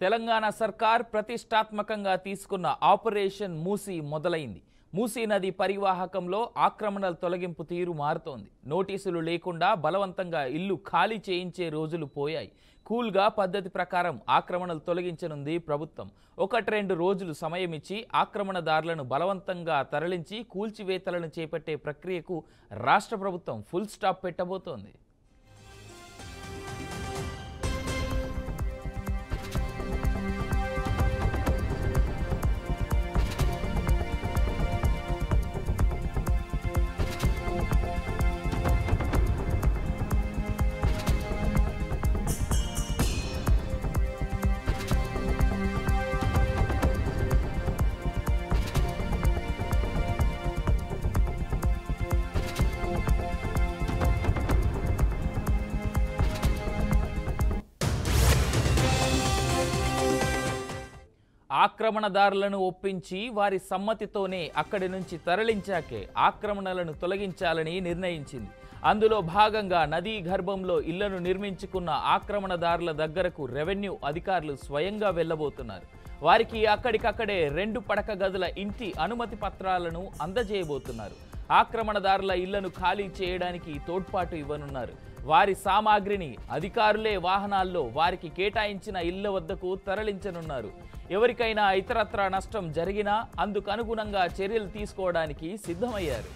తెలంగాణ సర్కార్ ప్రతిష్టాత్మకంగా తీసుకున్న ఆపరేషన్ మూసీ మొదలైంది. మూసీ నది పరివాహకంలో ఆక్రమణల తొలగింపు తీరు మారుతోంది. నోటీసులు లేకుండా బలవంతంగా ఇల్లు ఖాళీ చేయించే రోజులు పోయాయి. కూల్గా పద్ధతి ప్రకారం ఆక్రమణలు తొలగించనుంది ప్రభుత్వం. 1-2 రోజులు సమయం ఇచ్చి ఆక్రమణదారులను బలవంతంగా తరలించి కూల్చివేతలను చేపట్టే ప్రక్రియకు రాష్ట్ర ప్రభుత్వం ఫుల్ స్టాప్ పెట్టబోతోంది. ఆక్రమణదారులను ఒప్పించి వారి సమ్మతితోనే అక్కడి నుంచి తరలించాకే ఆక్రమణలను తొలగించాలని నిర్ణయించింది. అందులో భాగంగా నదీ గర్భంలో ఇళ్లను నిర్మించుకున్న ఆక్రమణదారుల దగ్గరకు రెవెన్యూ అధికారులు స్వయంగా వెళ్లబోతున్నారు. వారికి అక్కడికక్కడే 2 పడక గదుల ఇంటి అనుమతి పత్రాలను అందజేయబోతున్నారు. ఆక్రమణదారుల ఇళ్లను ఖాళీ చేయడానికి తోడ్పాటు ఇవ్వనున్నారు. వారి సామాగ్రిని అధికారులే వాహనాల్లో వారికి కేటాయించిన ఇళ్ల వద్దకు తరలించనున్నారు. ఎవరికైనా ఇతరత్రా నష్టం జరిగినా అందుకు అనుగుణంగా చర్యలు తీసుకోవడానికి సిద్ధమయ్యారు.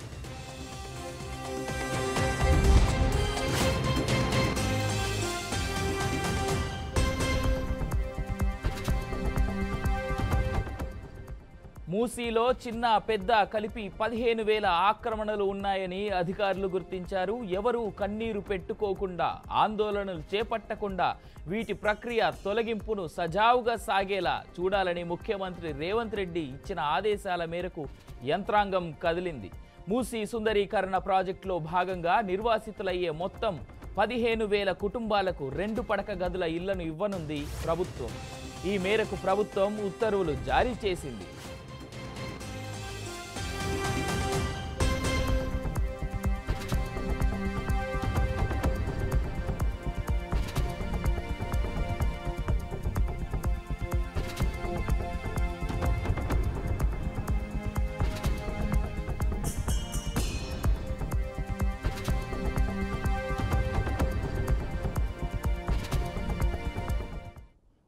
మూసీలో చిన్న పెద్ద కలిపి 15,000 ఆక్రమణలు ఉన్నాయని అధికారులు గుర్తించారు. ఎవరూ కన్నీరు పెట్టుకోకుండా, ఆందోళనలు చేపట్టకుండా వీటి ప్రక్రియ తొలగింపును సజావుగా సాగేలా చూడాలని ముఖ్యమంత్రి రేవంత్ రెడ్డి ఇచ్చిన ఆదేశాల మేరకు యంత్రాంగం కదిలింది. మూసీ సుందరీకరణ ప్రాజెక్టులో భాగంగా నిర్వాసితులయ్యే మొత్తం 15,000 కుటుంబాలకు 2 పడక గదుల ఇళ్లను ఇవ్వనుంది ప్రభుత్వం. ఈ మేరకు ప్రభుత్వం ఉత్తర్వులు జారీ చేసింది.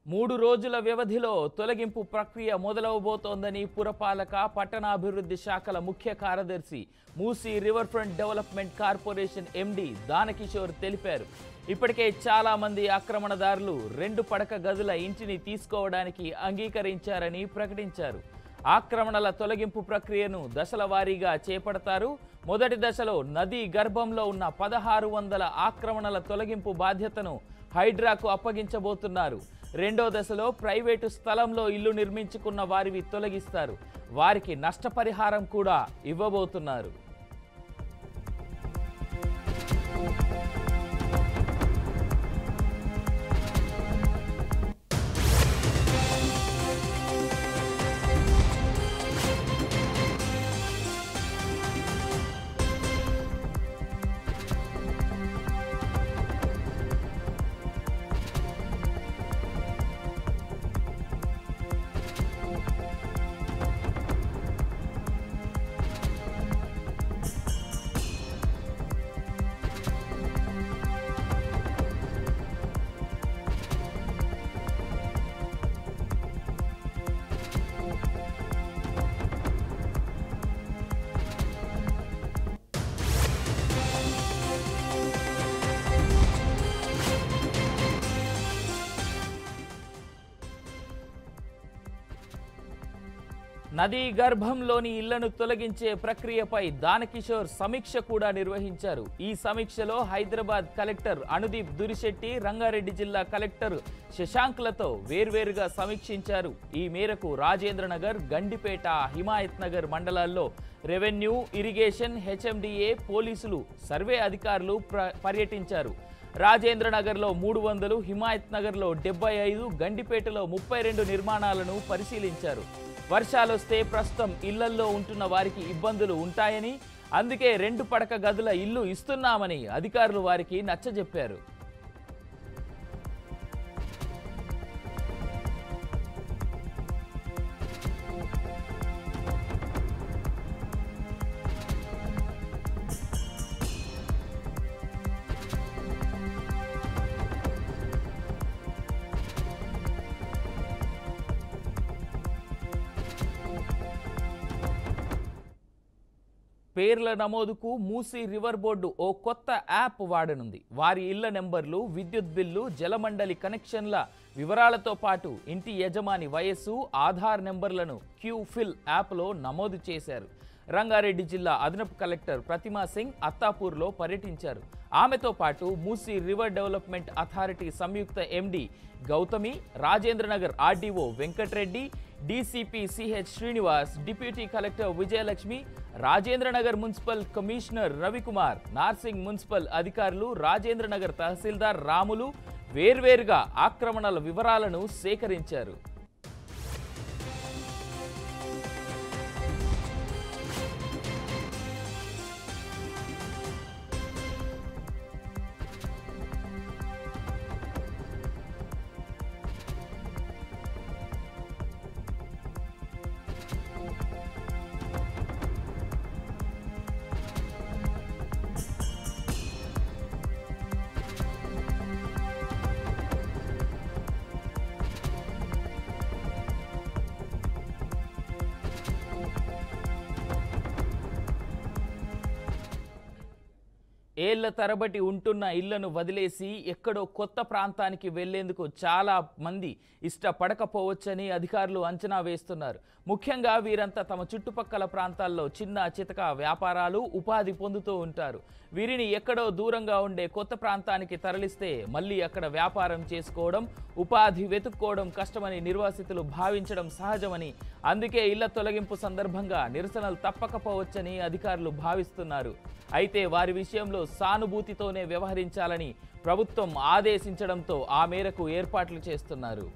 మూడు రోజుల వ్యవధిలో తొలగింపు ప్రక్రియ మొదలవబోతోందని పురపాలక పట్టణాభివృద్ధి శాఖల ముఖ్య కార్యదర్శి, Musi river front development corporation MD Dana Kishore తెలిపారు. ఇప్పటికే చాలా మంది ఆక్రమణదారులు 2 పడక గదుల ఇంటిని తీసుకోవడానికి అంగీకరించారని ప్రకటించారు. ఆక్రమణల తొలగింపు ప్రక్రియను దశల వారీగా చేపడతారు. మొదటి దశలో నదీ గర్భంలో ఉన్న 1600 ఆక్రమణల తొలగింపు బాధ్యతను హైడ్రాకు అప్పగించబోతున్నారు. రెండో దశలో ప్రైవేటు స్థలంలో ఇల్లు నిర్మించుకున్న వారివి తొలగిస్తారు. వారికి నష్టపరిహారం కూడా ఇవ్వబోతున్నారు. నదీ గర్భంలోని ఇళ్లను తొలగించే ప్రక్రియపై దానకిషోర్ సమీక్ష కూడా నిర్వహించారు. ఈ సమీక్షలో హైదరాబాద్ కలెక్టర్ అనుదీప్ దురిశెట్టి, రంగారెడ్డి జిల్లా కలెక్టర్ శశాంక్లతో వేర్వేరుగా సమీక్షించారు. ఈ మేరకు రాజేంద్రనగర్, గండిపేట, హిమాయత్ నగర్ మండలాల్లో రెవెన్యూ, ఇరిగేషన్, హెచ్ఎండిఏ, పోలీసులు, సర్వే అధికారులు పర్యటించారు. రాజేంద్రనగర్లో 300, హిమాయత్ నగర్లో 75, గండిపేటలో 32 నిర్మాణాలను పరిశీలించారు. వర్షాలొస్తే ప్రస్తుతం ఇళ్లల్లో ఉంటున్న వారికి ఇబ్బందులు ఉంటాయని, అందుకే 2 పడక గదుల ఇల్లు ఇస్తున్నామని అధికారులు వారికి నచ్చజెప్పారు. పేర్ల నమోదుకు మూసీ రివర్ బోర్డు ఓ కొత్త యాప్ వాడనుంది. వారి ఇళ్ల నెంబర్లు, విద్యుత్ బిల్లు, జలమండలి కనెక్షన్ల వివరాలతో పాటు ఇంటి యజమాని వయస్సు, ఆధార్ నెంబర్లను క్యూఫిల్ యాప్లో నమోదు చేశారు. రంగారెడ్డి జిల్లా అదనపు కలెక్టర్ ప్రతిమా సింగ్ అత్తాపూర్లో పర్యటించారు. ఆమెతో పాటు మూసీ రివర్ డెవలప్మెంట్ అథారిటీ సంయుక్త MD Gautami, Rajendranagar RDO Venkatreddy, DCP CH Srinivas, deputy collector Vijayalakshmi, Rajendranagar municipal commissioner Ravikumar, Narsing municipal అధికారులు, రాజేంద్రనగర్ తహసీల్దార్ రాములు వేర్వేరుగా ఆక్రమణల వివరాలను సేకరించారు. ఏళ్ల తరబడి ఉంటున్న ఇళ్లను వదిలేసి ఎక్కడో కొత్త ప్రాంతానికి వెళ్లేందుకు చాలా మంది ఇష్టపడకపోవచ్చని అధికారులు అంచనా వేస్తున్నారు. ముఖ్యంగా వీరంతా తమ చుట్టుపక్కల ప్రాంతాల్లో చిన్న చితక వ్యాపారాలు, ఉపాధి పొందుతూ ఉంటారు. వీరిని ఎక్కడో దూరంగా ఉండే కొత్త ప్రాంతానికి తరలిస్తే మళ్ళీ అక్కడ వ్యాపారం చేసుకోవడం, ఉపాధి వెతుక్కోవడం కష్టమని నిర్వాసితులు భావించడం సహజమని, అందుకే ఇళ్ల తొలగింపు సందర్భంగా నిరసనలు తప్పకపోవచ్చని అధికారులు భావిస్తున్నారు. అయితే వారి విషయంలో సానుభూతితోనే వ్యవహరించాలని ప్రభుత్వం ఆదేశించడంతో ఆ మేరకు ఏర్పాట్లు చేస్తున్నారు.